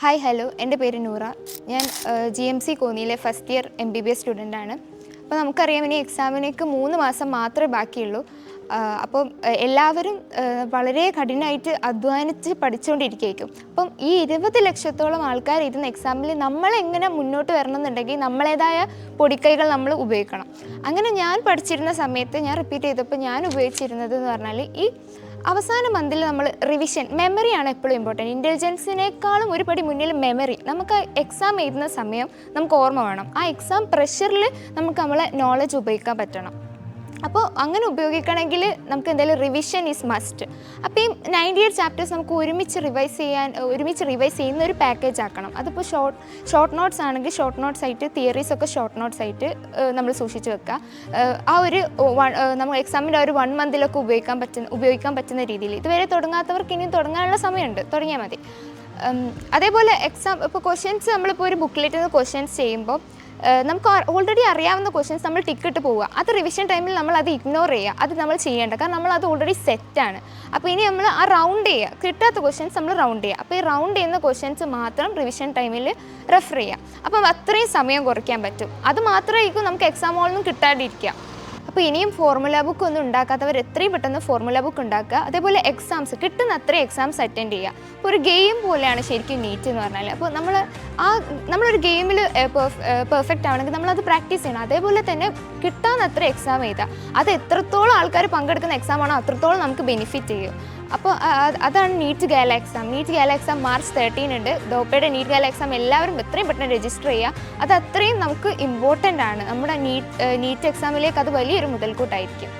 Hi hello, എൻ്റെ പേര് നൂറ. ഞാൻ GMC കോന്നിയിലെ ഫസ്റ്റ് ഇയർ MBBS സ്റ്റുഡൻ്റാണ്. അപ്പോൾ നമുക്കറിയാം ഇനി എക്സാമിനേക്ക് 3 മാസം മാത്രമേ ബാക്കിയുള്ളൂ. അപ്പം എല്ലാവരും വളരെ കഠിനമായിട്ട് അധ്വാനിച്ച് പഠിച്ചുകൊണ്ടിരിക്കുകയായിരിക്കും. അപ്പം ഈ 20 ലക്ഷത്തോളം ആൾക്കാർ ഇരുന്ന എക്സാമിൽ നമ്മളെങ്ങനെ മുന്നോട്ട് വരണം എന്നുണ്ടെങ്കിൽ നമ്മളേതായ പൊടിക്കൈകൾ നമ്മൾ ഉപയോഗിക്കണം. അങ്ങനെ ഞാൻ പഠിച്ചിരുന്ന സമയത്ത് ഞാൻ റിപ്പീറ്റ് ചെയ്തപ്പോൾ ഞാൻ ഉപയോഗിച്ചിരുന്നത് എന്ന് പറഞ്ഞാൽ ഈ അവസാന മന്തിൽ നമ്മൾ റിവിഷൻ, മെമ്മറിയാണ് എപ്പോഴും ഇമ്പോർട്ടൻറ്റ്. ഇൻ്റലിജൻസിനേക്കാളും ഒരു പടി മുന്നിൽ മെമ്മറി. നമുക്ക് എക്സാം എഴുതുന്ന സമയം നമുക്ക് ഓർമ്മ വേണം. ആ എക്സാം പ്രഷറിൽ നമുക്ക് നമ്മളെ നോളജ് ഉപയോഗിക്കാൻ പറ്റണം. അപ്പോൾ അങ്ങനെ ഉപയോഗിക്കണമെങ്കിൽ നമുക്ക് എന്തായാലും റിവിഷൻ ഈസ് മസ്റ്റ്. അപ്പോൾ ഈ 98 ചാപ്റ്റേഴ്സ് നമുക്ക് ഒരുമിച്ച് റിവൈസ് ചെയ്യുന്ന ഒരു പാക്കേജ് ആക്കണം. അതിപ്പോൾ ഷോർട്ട് നോട്ട്സ് ആണെങ്കിൽ ഷോർട്ട് നോട്ട്സ് ആയിട്ട്, തിയറീസൊക്കെ ഷോർട്ട് നോട്ട്സ് ആയിട്ട് നമ്മൾ സൂക്ഷിച്ച് വെക്കുക. ആ ഒരു നമ്മൾ എക്സാമിൻ്റെ ഒരു 1 മന്തിലൊക്കെ ഉപയോഗിക്കാൻ പറ്റുന്ന രീതിയിൽ. ഇതുവരെ തുടങ്ങാത്തവർക്ക് ഇനിയും തുടങ്ങാനുള്ള സമയമുണ്ട്, തുടങ്ങിയാൽ മതി. അതേപോലെ എക്സാം ഇപ്പോൾ ക്വസ്റ്റ്യൻസ് നമ്മളിപ്പോൾ ഒരു ബുക്ക്ലെറ്റിൽ നിന്ന് ക്വസ്റ്റ്യൻസ് ചെയ്യുമ്പോൾ നമുക്ക് ഓൾറെഡി അറിയാവുന്ന ക്വസ്റ്റ്യൻസ് നമ്മൾ ടിക്കിട്ട് പോവുക. അത് റിവിഷൻ ടൈമിൽ നമ്മൾ അത് ഇഗ്നോർ ചെയ്യുക. അത് നമ്മൾ ചെയ്യേണ്ട, കാരണം നമ്മൾ അത് ഓൾറെഡി സെറ്റാണ്. അപ്പോൾ ഇനി നമ്മൾ ആ റൗണ്ട് ചെയ്യുക, കിട്ടാത്ത ക്വസ്റ്റ്യൻസ് നമ്മൾ റൗണ്ട് ചെയ്യുക. അപ്പോൾ ഈ റൗണ്ട് ചെയ്യുന്ന ക്വസ്റ്റ്യൻസ് മാത്രം റിവിഷൻ ടൈമിൽ റെഫർ ചെയ്യുക. അപ്പം അത്രയും സമയം കുറയ്ക്കാൻ പറ്റും. അത് മാത്രമായിരിക്കും നമുക്ക് എക്സാം ഹോളിൽ നിന്നും കിട്ടാണ്ടിരിക്കുക. അപ്പോൾ ഇനിയും ഫോർമുല ബുക്ക് ഒന്നും ഉണ്ടാക്കാത്തവർ എത്രയും പെട്ടെന്ന് ഫോർമുല ബുക്ക് ഉണ്ടാക്കുക. അതേപോലെ എക്സാംസ് കിട്ടുന്ന അത്രയും എക്സാംസ് അറ്റൻഡ് ചെയ്യുക. ഇപ്പോൾ ഒരു ഗെയിം പോലെയാണ് ശരിക്കും നീറ്റ് എന്ന് പറഞ്ഞാൽ. അപ്പോൾ നമ്മളൊരു ഗെയിമിൽ പെർഫെക്റ്റ് ആവണമെങ്കിൽ നമ്മളത് പ്രാക്ടീസ് ചെയ്യണം. അതേപോലെ തന്നെ കിട്ടാവുന്ന അത്ര എക്സാം എഴുതുക. അത് എത്രത്തോളം ആൾക്കാർ പങ്കെടുക്കുന്ന എക്സാമാണോ അത്രത്തോളം നമുക്ക് ബെനിഫിറ്റ് ചെയ്യും. അപ്പോൾ അതാണ് നീറ്റ് ഗാല എക്സാം. നീറ്റ് ഗാല എക്സാം March 13 ഉണ്ട്. ഡോപ്പയുടെ നീറ്റ് ഗാല എക്സാം എല്ലാവരും എത്രയും പെട്ടെന്ന് രജിസ്റ്റർ ചെയ്യുക. അത് അത്രയും നമുക്ക് ഇമ്പോർട്ടൻ്റ് ആണ്. നമ്മുടെ നീറ്റ് എക്സാമിലേക്ക് അത് വലിയൊരു മുതൽക്കൂട്ടായിരിക്കും.